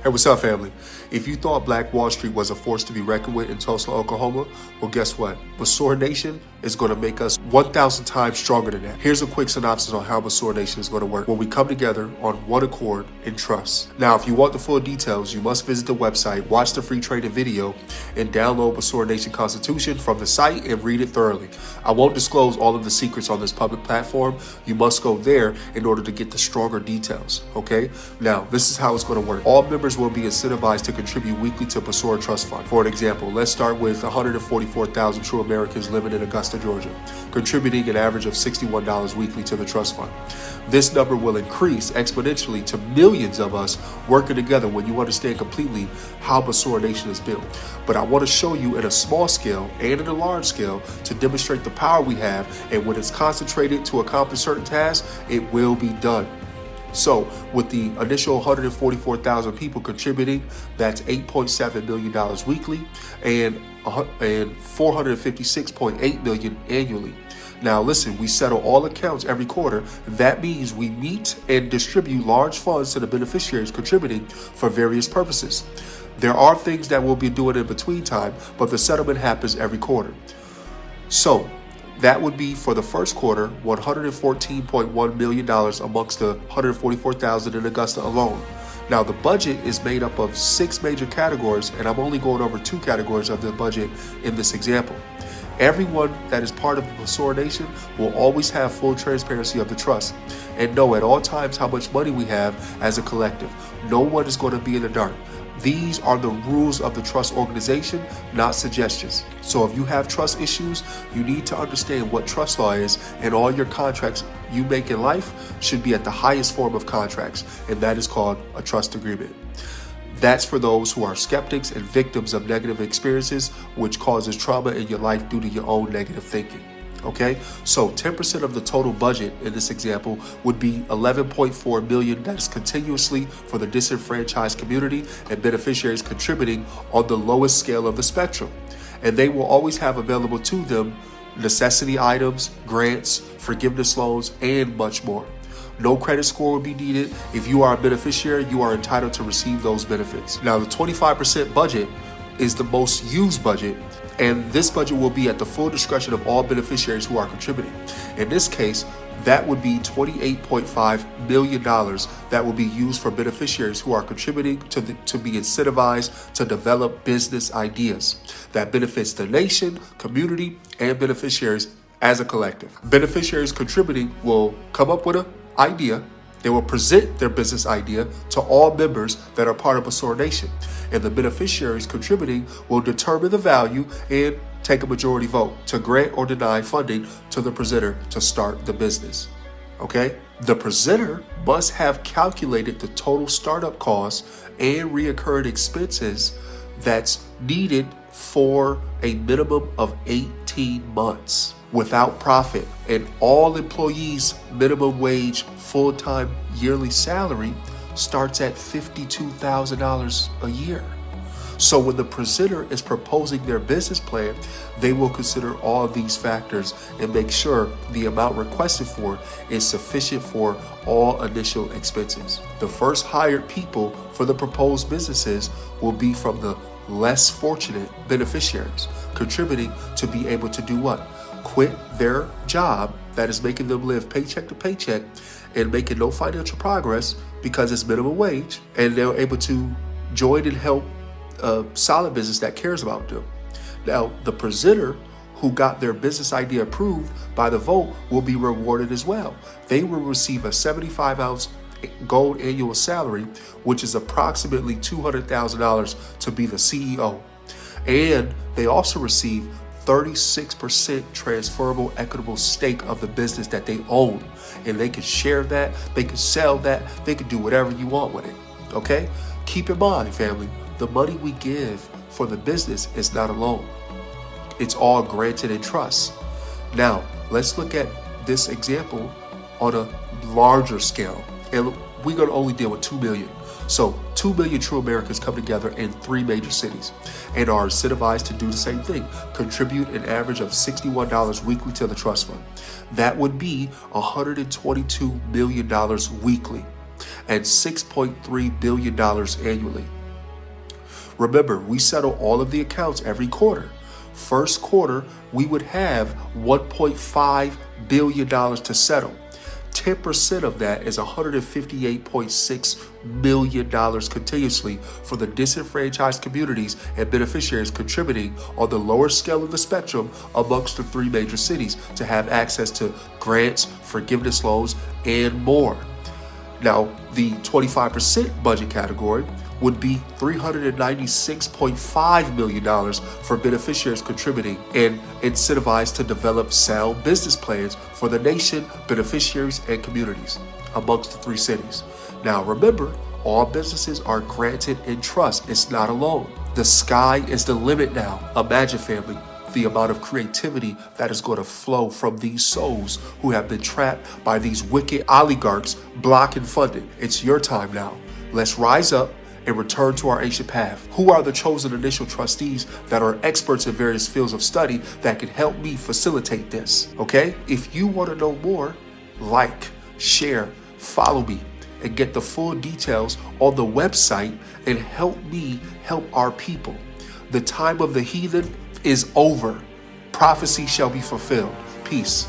Hey, what's up, family? If you thought Black Wall Street was a force to be reckoned with in Tulsa, Oklahoma, well, guess what? Besorah Nation is going to make us 1,000 times stronger than that. Here's a quick synopsis on how Besorah Nation is going to work when we come together on one accord in trust. Now, if you want the full details, you must visit the website, watch the free training video, and download Besorah Nation Constitution from the site and read it thoroughly. I won't disclose all of the secrets on this public platform. You must go there in order to get the stronger details, okay? Now, this is how it's going to work. All members will be incentivized to contribute weekly to Besorah Trust Fund. For an example, let's start with 144,000 true Americans living in Augusta, Georgia, contributing an average of $61 weekly to the trust fund. This number will increase exponentially to millions of us working together when you understand completely how Besorah Nation is built. But I want to show you in a small scale and in a large scale to demonstrate the power we have, and when it's concentrated to accomplish certain tasks, it will be done. So with the initial 144,000 people contributing, that's $8.7 million weekly and $456.8 million annually. Now listen, we settle all accounts every quarter. That means we meet and distribute large funds to the beneficiaries contributing for various purposes. There are things that we'll be doing in between time, but the settlement happens every quarter. So that would be for the first quarter, $114.1 million amongst the 144,000 in Augusta alone. Now, the budget is made up of 6 major categories, and I'm only going over 2 categories of the budget in this example. Everyone that is part of the Besorah Nation will always have full transparency of the trust and know at all times how much money we have as a collective. No one is going to be in the dark. These are the rules of the trust organization, not suggestions. So if you have trust issues, you need to understand what trust law is, and all your contracts you make in life should be at the highest form of contracts, and that is called a trust agreement. That's for those who are skeptics and victims of negative experiences, which causes trauma in your life due to your own negative thinking. Okay, so 10% of the total budget in this example would be $11.4 million. That is continuously for the disenfranchised community and beneficiaries contributing on the lowest scale of the spectrum. And they will always have available to them necessity items, grants, forgiveness loans, and much more. No credit score will be needed. If you are a beneficiary, you are entitled to receive those benefits. Now, the 25% budget is the most used budget, and this budget will be at the full discretion of all beneficiaries who are contributing. In this case, that would be $28.5 million that will be used for beneficiaries who are contributing to be incentivized to develop business ideas that benefits the nation, community, and beneficiaries as a collective. Beneficiaries contributing will come up with an idea. They will present their business idea to all members that are part of Besorah Nation, and the beneficiaries contributing will determine the value and take a majority vote to grant or deny funding to the presenter to start the business. Okay? The presenter must have calculated the total startup costs and reoccurring expenses that's needed for a minimum of 18 months without profit, and all employees' minimum wage full-time yearly salary starts at $52,000 a year. So when the presenter is proposing their business plan, they will consider all of these factors and make sure the amount requested for is sufficient for all initial expenses. The first hired people for the proposed businesses will be from the less fortunate beneficiaries, contributing to be able to do what? Quit their job that is making them live paycheck to paycheck and making no financial progress because it's minimum wage, and they're able to join and help a solid business that cares about them. Now, the presenter who got their business idea approved by the vote will be rewarded as well. They will receive a 75-ounce gold annual salary, which is approximately $200,000 to be the CEO. And they also receive 36% transferable equitable stake of the business that they own. And they can share that, they can sell that, they can do whatever you want with it. Okay? Keep in mind, family, the money we give for the business is not a loan. It's all granted in trust. Now, let's look at this example on a larger scale. And we're going to only deal with 2 million. So 2 million true Americans come together in 3 major cities and are incentivized to do the same thing, contribute an average of $61 weekly to the trust fund. That would be $122 million weekly. and $6.3 billion annually. Remember, we settle all of the accounts every quarter. First quarter, we would have $1.5 billion to settle. 10% of that is $158.6 million continuously for the disenfranchised communities and beneficiaries contributing on the lower scale of the spectrum amongst the three major cities to have access to grants, forgiveness loans, and more. Now, the 25% budget category would be $396.5 million for beneficiaries contributing and incentivized to develop sound business plans for the nation, beneficiaries, and communities amongst the three cities. Now, remember, all businesses are granted in trust. It's not a loan. The sky is the limit now. Imagine, family, the amount of creativity that is going to flow from these souls who have been trapped by these wicked oligarchs blocking funding. It's your time now. Let's rise up and return to our ancient path. Who are the chosen initial trustees that are experts in various fields of study that can help me facilitate this? Okay? If you want to know more, like, share, follow me, and get the full details on the website and help me help our people. The time of the heathen is over. Prophecy shall be fulfilled. Peace.